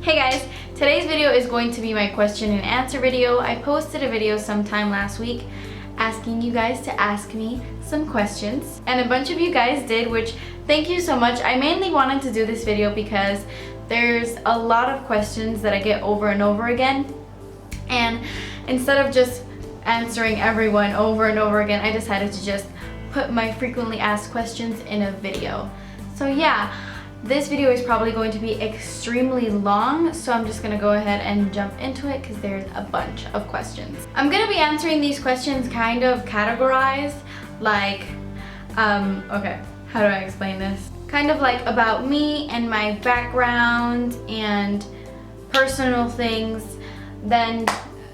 Hey guys, today's video is going to be my question and answer video. I posted a video sometime last week asking you guys to ask me some questions, and a bunch of you guys did, which thank you so much. I mainly wanted to do this video because there's a lot of questions that I get over and over again, and instead of just answering everyone over and over again, I decided to just put my frequently asked questions in a video. So yeah, this video is probably going to be extremely long, so I'm just gonna go ahead and jump into it because there's a bunch of questions. I'm gonna be answering these questions kind of categorized, like, okay, how do I explain this? Kind of like about me and my background and personal things, then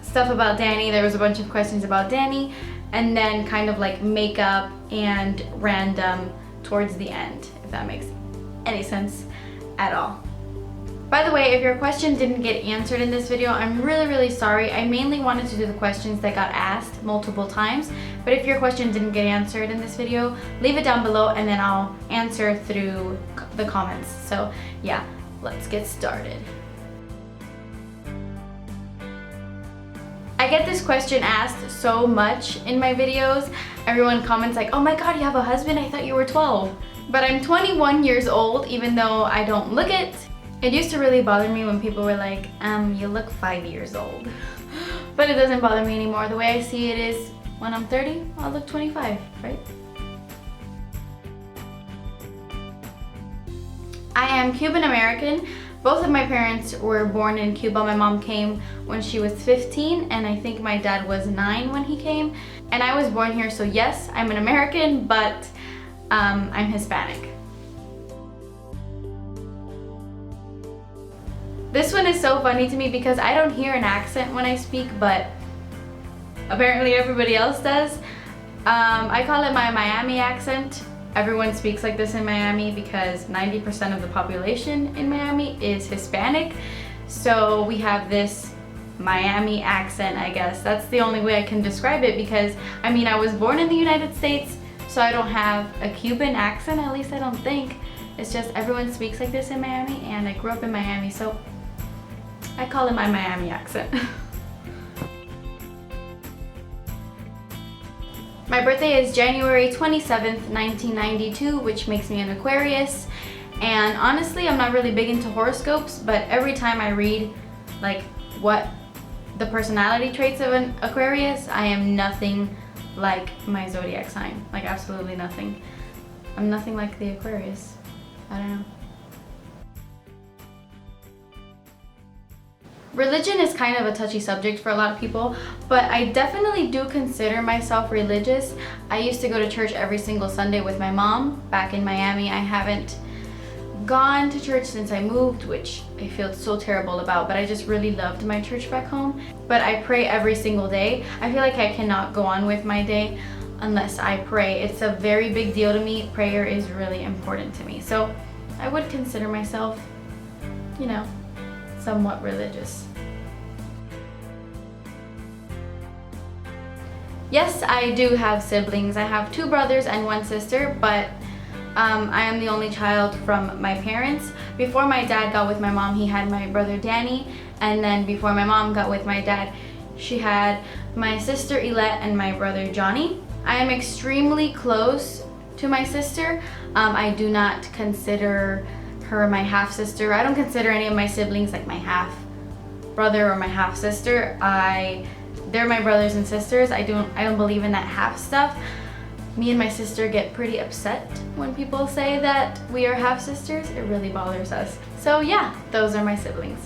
stuff about Danny. There was a bunch of questions about Danny, and then kind of like makeup and random towards the end, if that makes any sense at all. By the way, if your question didn't get answered in this video, I'm really sorry. I mainly wanted to do the questions that got asked multiple times, but if your question didn't get answered in this video, leave it down below and then I'll answer through the comments. So yeah, let's get started. I get this question asked so much in my videos. Everyone comments like, oh my god, you have a husband? I thought you were 12. But I'm 21 years old, even though I don't look it. It used to really bother me when people were like, you look 5 years old. But it doesn't bother me anymore. The way I see it is, when I'm 30, I'll look 25, right? I am Cuban American. Both of my parents were born in Cuba. My mom came when she was 15, and I think my dad was 9 when he came. And I was born here, so yes, I'm an American, but I'm Hispanic. This one is so funny to me because I don't hear an accent when I speak, but apparently everybody else does. I call it my Miami accent. Everyone speaks like this in Miami because 90% of the population in Miami is Hispanic. So we have this Miami accent, I guess. That's the only way I can describe it because, I mean, I was born in the United States, so I don't have a Cuban accent, at least I don't think. It's just everyone speaks like this in Miami, and I grew up in Miami, so I call it my Miami accent. My birthday is January 27th, 1992, which makes me an Aquarius. And honestly, I'm not really big into horoscopes, but every time I read like what the personality traits of an Aquarius, I am nothing like my zodiac sign. Like absolutely nothing. I'm nothing like the Aquarius. I don't know. Religion is kind of a touchy subject for a lot of people, but I definitely do consider myself religious. I used to go to church every single Sunday with my mom back in Miami. I haven't gone to church since I moved, which I feel so terrible about, but I just really loved my church back home. But I pray every single day. I feel like I cannot go on with my day unless I pray. It's a very big deal to me. Prayer is really important to me. So I would consider myself, you know, somewhat religious. Yes, I do have siblings. I have 2 brothers and 1 sister, but I am the only child from my parents. Before my dad got with my mom, he had my brother Danny, and then before my mom got with my dad, she had my sister Elette and my brother Johnny. I am extremely close to my sister. I do not consider her my half sister. I don't consider any of my siblings like my half brother or my half sister. They're my brothers and sisters. I don't believe in that half stuff. Me and my sister get pretty upset when people say that we are half sisters. It really bothers us. So yeah, those are my siblings.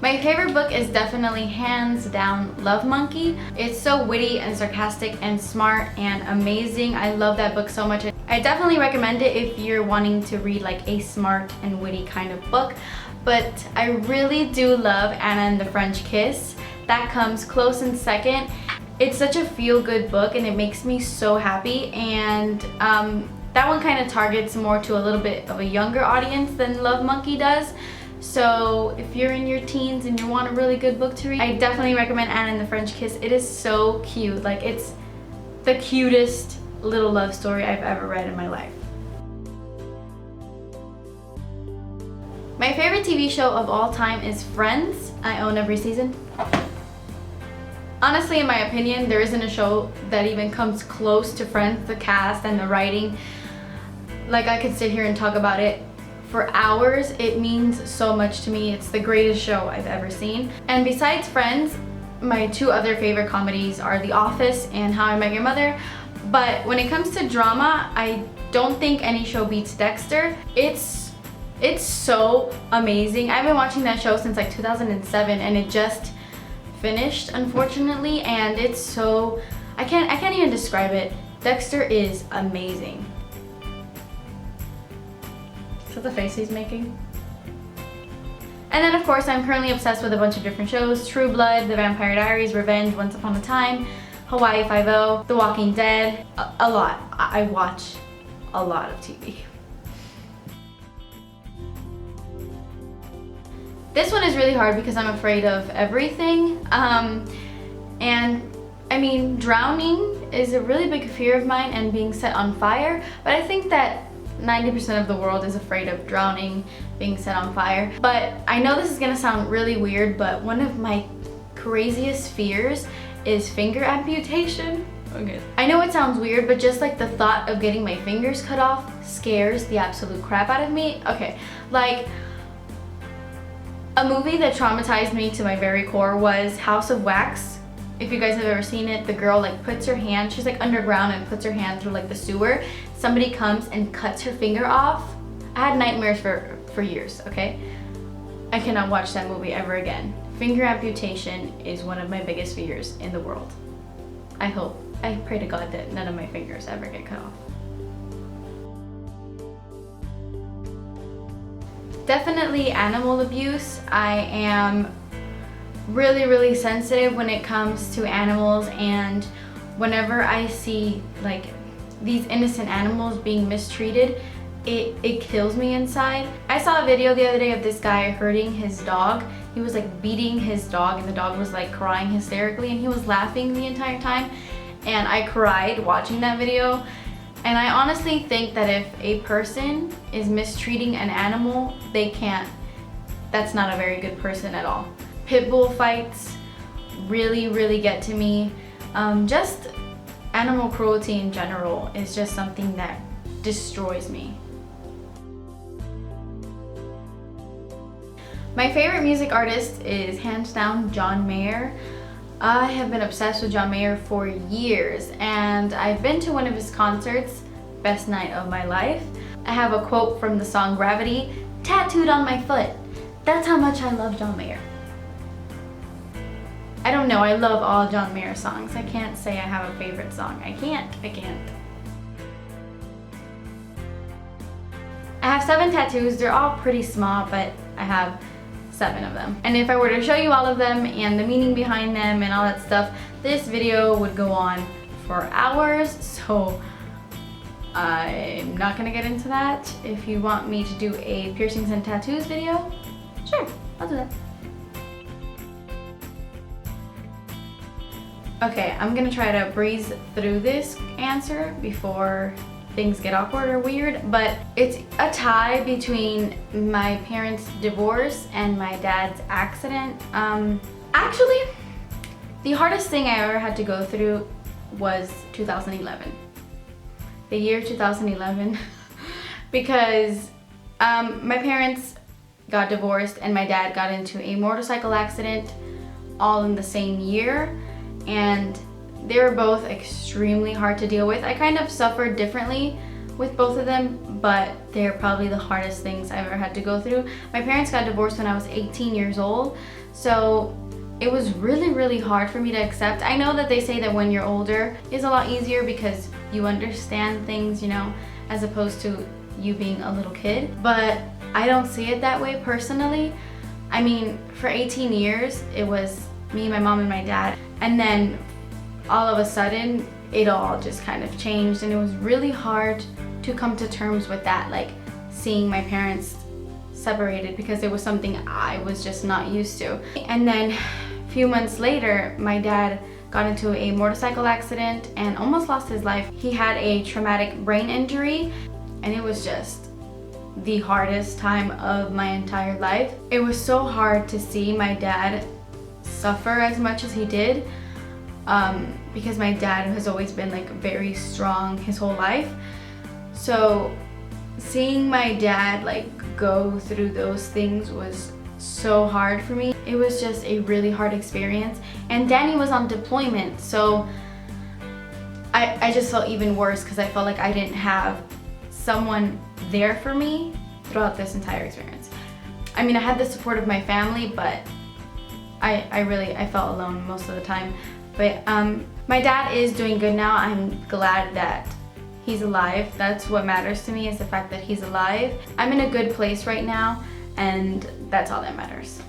My favorite book is definitely hands down Love Monkey. It's so witty and sarcastic and smart and amazing. I love that book so much. I definitely recommend it if you're wanting to read like a smart and witty kind of book. But I really do love Anna and the French Kiss. That comes close in second. It's such a feel-good book and it makes me so happy, and that one kind of targets more to a little bit of a younger audience than Love Monkey does. So if you're in your teens and you want a really good book to read, I definitely recommend Anna and the French Kiss. It is so cute. Like, it's the cutest little love story I've ever read in my life. My favorite TV show of all time is Friends. I own every season. Honestly, in my opinion, there isn't a show that even comes close to Friends. The cast and the writing, like, I could sit here and talk about it for hours. It means so much to me. It's the greatest show I've ever seen. And besides Friends, my two other favorite comedies are The Office and How I Met Your Mother. But when it comes to drama, I don't think any show beats Dexter. It's so amazing. I've been watching that show since like 2007, and it just finished, unfortunately, and it's so, I can't even describe it. Dexter is amazing. Is that the face he's making? And then of course I'm currently obsessed with a bunch of different shows: True Blood, The Vampire Diaries, Revenge, Once Upon a Time, Hawaii Five-0, The Walking Dead, a lot. I watch a lot of TV. This one is really hard because I'm afraid of everything. And I mean, drowning is a really big fear of mine, and being set on fire. But I think that 90% of the world is afraid of drowning, being set on fire. But I know this is gonna sound really weird, but one of my craziest fears is finger amputation. Okay. I know it sounds weird, but just like the thought of getting my fingers cut off scares the absolute crap out of me. Okay, like, a movie that traumatized me to my very core was House of Wax. If you guys have ever seen it, the girl like puts her hand, she's like underground and puts her hand through like the sewer. Somebody comes and cuts her finger off. I had nightmares for years, okay? I cannot watch that movie ever again. Finger amputation is one of my biggest fears in the world. I pray to God that none of my fingers ever get cut off. Definitely animal abuse. I am really sensitive when it comes to animals, and whenever I see like these innocent animals being mistreated, it kills me inside. I saw a video the other day of this guy hurting his dog. He was like beating his dog, and the dog was like crying hysterically, and he was laughing the entire time, and I cried watching that video. And I honestly think that if a person is mistreating an animal, that's not a very good person at all. Pit bull fights really get to me. Just animal cruelty in general is just something that destroys me. My favorite music artist is hands down John Mayer. I have been obsessed with John Mayer for years, and I've been to one of his concerts, best night of my life. I have a quote from the song Gravity tattooed on my foot. That's how much I love John Mayer. I don't know, I love all John Mayer songs. I can't say I have a favorite song. I can't. I have 7 tattoos. They're all pretty small, but I have 7 of them. And if I were to show you all of them and the meaning behind them and all that stuff, this video would go on for hours, so I'm not gonna get into that. If you want me to do a piercings and tattoos video, sure, I'll do that. Okay, I'm gonna try to breeze through this answer before things get awkward or weird, but it's a tie between my parents' divorce and my dad's accident. Actually, the hardest thing I ever had to go through was 2011. The year 2011, because my parents got divorced and my dad got into a motorcycle accident all in the same year, and they were both extremely hard to deal with. I kind of suffered differently with both of them, but they're probably the hardest things I've ever had to go through. My parents got divorced when I was 18 years old, so it was really hard for me to accept. I know that they say that when you're older is a lot easier because you understand things, you know, as opposed to you being a little kid, but I don't see it that way personally. I mean, for 18 years, it was me, my mom, and my dad, and then all of a sudden, it all just kind of changed, and it was really hard to come to terms with that, like seeing my parents separated, because it was something I was just not used to. And then a few months later, my dad got into a motorcycle accident and almost lost his life. He had a traumatic brain injury, and it was just the hardest time of my entire life. It was so hard to see my dad suffer as much as he did, because my dad has always been like very strong his whole life. So seeing my dad like go through those things was so hard for me. It was just a really hard experience. And Danny was on deployment, so I just felt even worse because I felt like I didn't have someone there for me throughout this entire experience. I mean, I had the support of my family, but I felt alone most of the time. But my dad is doing good now. I'm glad that he's alive. That's what matters to me, is the fact that he's alive. I'm in a good place right now, and that's all that matters.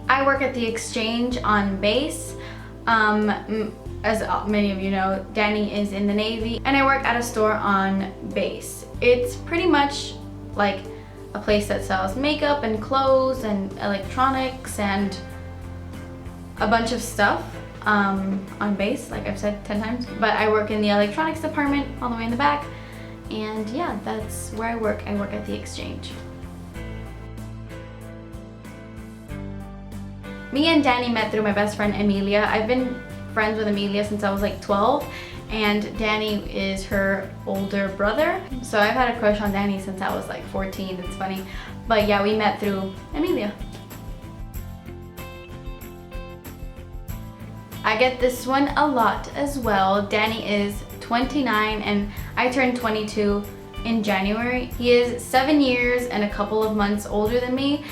I work at the exchange on base. As many of you know, Danny is in the Navy, and I work at a store on base. It's pretty much like a place that sells makeup and clothes and electronics and a bunch of stuff on base, like I've said 10 times. But I work in the electronics department all the way in the back, and yeah, that's where I work. I work at the exchange. Me and Danny met through my best friend Emilia. I've been friends with Emilia since I was like 12, and Danny is her older brother. So I've had a crush on Danny since I was like 14. It's funny. But yeah, we met through Emilia. I get this one a lot as well. Danny is 29 and I turned 22 in January. He is 7 years and a couple of months older than me,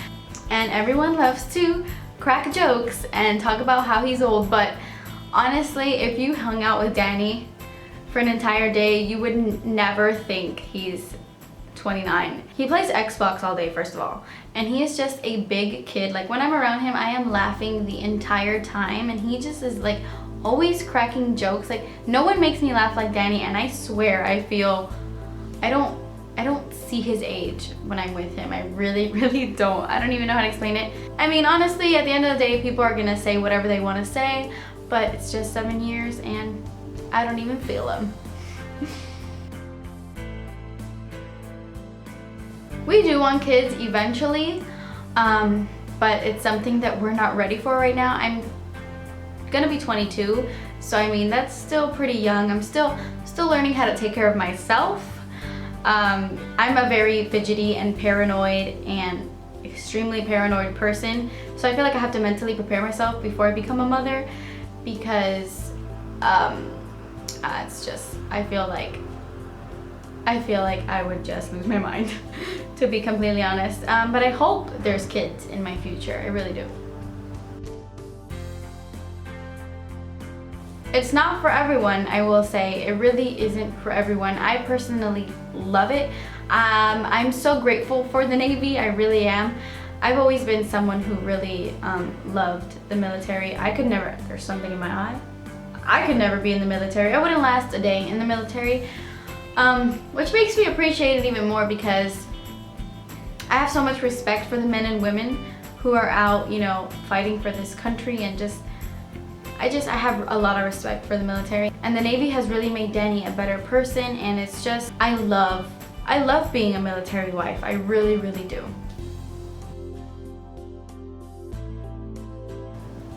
and everyone loves to crack jokes and talk about how he's old, but honestly, if you hung out with Danny for an entire day, you would never think he's 29. He plays Xbox all day, first of all, and he is just a big kid. Like, when I'm around him, I am laughing the entire time, and he just is like always cracking jokes. Like, no one makes me laugh like Danny, and I swear I don't see his age when I'm with him. I really, really don't. I don't even know how to explain it. I mean, honestly, at the end of the day, people are gonna say whatever they want to say, but it's just 7 years and I don't even feel them. We do want kids eventually, but it's something that we're not ready for right now. I'm gonna be 22, so I mean, that's still pretty young. I'm still learning how to take care of myself. I'm a very fidgety and paranoid and extremely paranoid person, so I feel like I have to mentally prepare myself before I become a mother, because it's just, I feel like I would just lose my mind to be completely honest. But I hope there's kids in my future. I really do. It's not for everyone, I will say. It really isn't for everyone. I personally love it. I'm so grateful for the Navy, I really am. I've always been someone who really loved the military. I could never, there's something in my eye. I could never be in the military. I wouldn't last a day in the military, which makes me appreciate it even more, because I have so much respect for the men and women who are out, you know, fighting for this country, and I have a lot of respect for the military. And the Navy has really made Danny a better person, and it's just, I love being a military wife. I really, really do.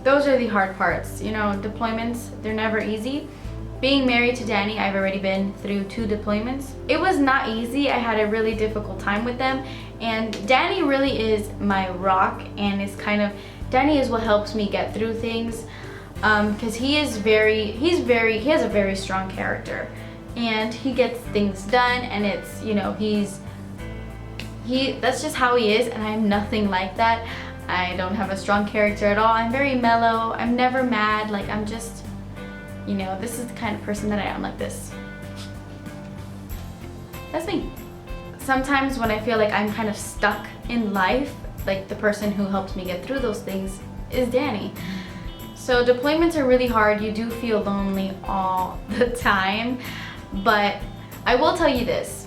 Those are the hard parts, you know, deployments, they're never easy. Being married to Danny, I've already been through 2 deployments. It was not easy. I had a really difficult time with them, and Danny really is my rock, and is kind of, Danny is what helps me get through things. Because he has a very strong character, and he gets things done, and it's, you know, that's just how he is, and I'm nothing like that. I don't have a strong character at all. I'm very mellow. I'm never mad. Like, I'm just, you know, this is the kind of person that I am, like this. That's me. Sometimes when I feel like I'm kind of stuck in life, like, the person who helps me get through those things is Danny. So deployments are really hard. You do feel lonely all the time, but I will tell you this,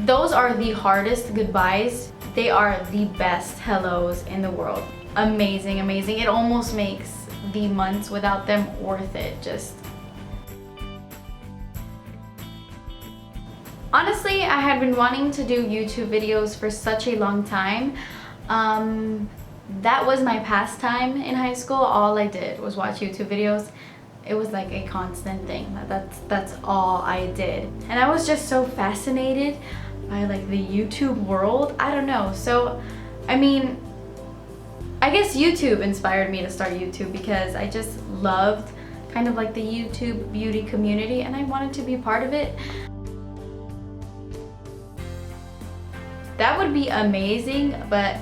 those are the hardest goodbyes. They are the best hellos in the world. Amazing, amazing. It almost makes the months without them worth it. Just, Honestly, I had been wanting to do YouTube videos for such a long time. That was my pastime in high school. All I did was watch YouTube videos. It was like a constant thing. That's all I did. And I was just so fascinated by like the YouTube world. I don't know. So, I mean, I guess YouTube inspired me to start YouTube because I just loved kind of like the YouTube beauty community and I wanted to be part of it. That would be amazing, but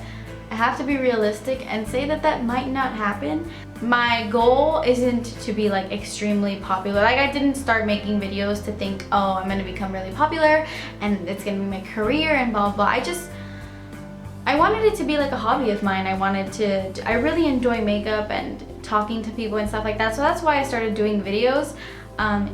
I have to be realistic and say that that might not happen. My goal isn't to be like extremely popular. Like, I didn't start making videos to think, oh, I'm gonna become really popular and it's gonna be my career and blah blah. I wanted it to be like a hobby of mine. I really enjoy makeup and talking to people and stuff like that. So that's why I started doing videos.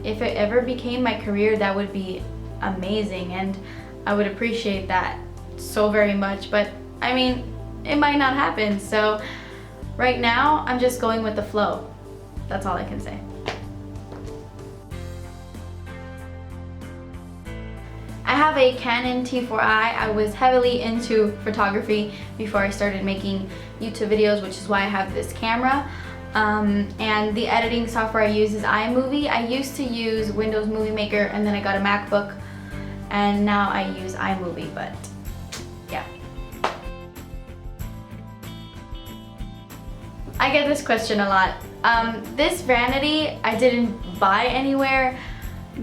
If it ever became my career, that would be amazing and I would appreciate that so very much. But I mean, it might not happen. So right now, I'm just going with the flow. That's all I can say. I have a Canon T4i. I was heavily into photography before I started making YouTube videos, which is why I have this camera. And the editing software I use is iMovie. I used to use Windows Movie Maker and then I got a MacBook and now I use iMovie, but yeah. I get this question a lot. This vanity I didn't buy anywhere.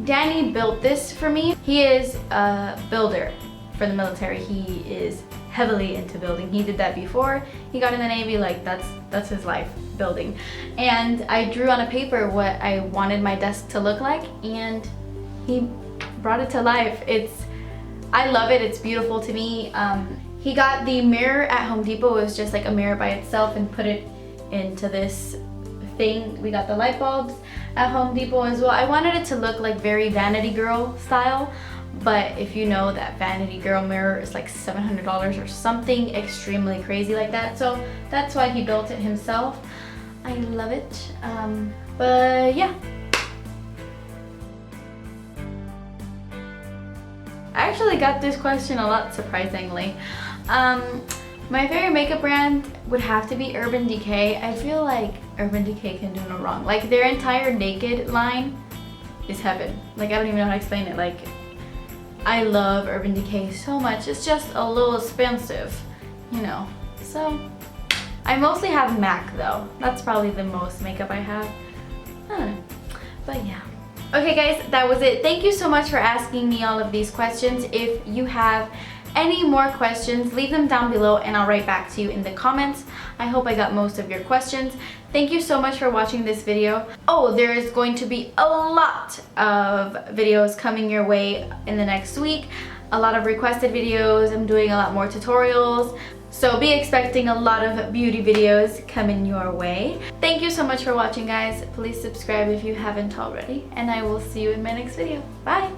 Danny built this for me. He is a builder for the military. He is heavily into building. He did that before he got in the Navy. Like that's his life, building. And I drew on a paper what I wanted my desk to look like and he brought it to life. I love it. It's beautiful to me. He got the mirror at Home Depot. It was just like a mirror by itself and put it into this thing. We got the light bulbs at Home Depot as well. I wanted it to look like very Vanity Girl style, but if you know, that Vanity Girl mirror is like $700 or something extremely crazy like that. So that's why he built it himself. I love it. But yeah. I actually got this question a lot, surprisingly. My favorite makeup brand would have to be Urban Decay. I feel like Urban Decay can do no wrong. Like, their entire Naked line is heaven. Like, I don't even know how to explain it. Like, I love Urban Decay so much. It's just a little expensive, you know. So, I mostly have MAC though. That's probably the most makeup I have. I don't know. But yeah. Okay guys, that was it. Thank you so much for asking me all of these questions. If you have any more questions, leave them down below and I'll write back to you in the comments. I hope I got most of your questions. Thank you so much for watching this video. Oh, there is going to be a lot of videos coming your way in the next week. A lot of requested videos. I'm doing a lot more tutorials. So be expecting a lot of beauty videos coming your way. Thank you so much for watching, guys. Please subscribe if you haven't already, and I will see you in my next video. Bye!